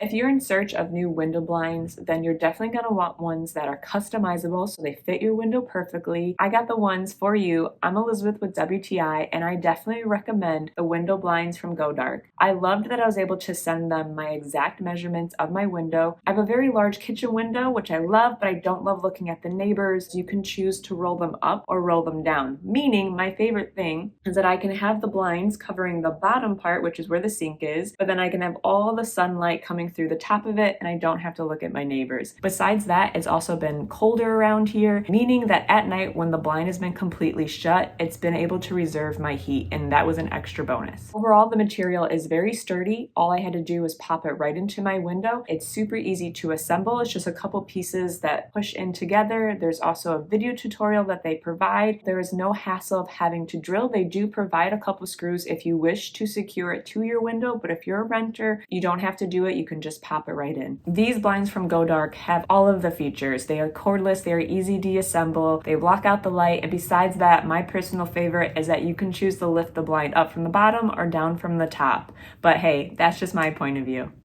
If you're in search of new window blinds, then you're definitely going to want ones that are customizable so they fit your window perfectly. I got the ones for you. I'm Elizabeth with WTI, and I definitely recommend the window blinds from Godark. I loved that I was able to send them my exact measurements of my window. I have a very large kitchen window, which I love, but I don't love looking at the neighbors. You can choose to roll them up or roll them down, meaning my favorite thing is that I can have the blinds covering the bottom part, which is where the sink is, but then I can have all the sunlight coming through the top of it and I don't have to look at my neighbors. Besides that, it's also been colder around here, meaning that at night when the blind has been completely shut, it's been able to reserve my heat, and that was an extra bonus. Overall, the material is very sturdy. All I had to do was pop it right into my window. It's super easy to assemble. It's just a couple pieces that push in together. There's also a video tutorial that they provide. There is no hassle of having to drill. They do provide a couple screws if you wish to secure it to your window, but if you're a renter, you don't have to do it. You can just pop it right in. These blinds from Godark have all of the features. They are cordless, they are easy to assemble, they block out the light, and besides that, my personal favorite is that you can choose to lift the blind up from the bottom or down from the top. But hey, that's just my point of view.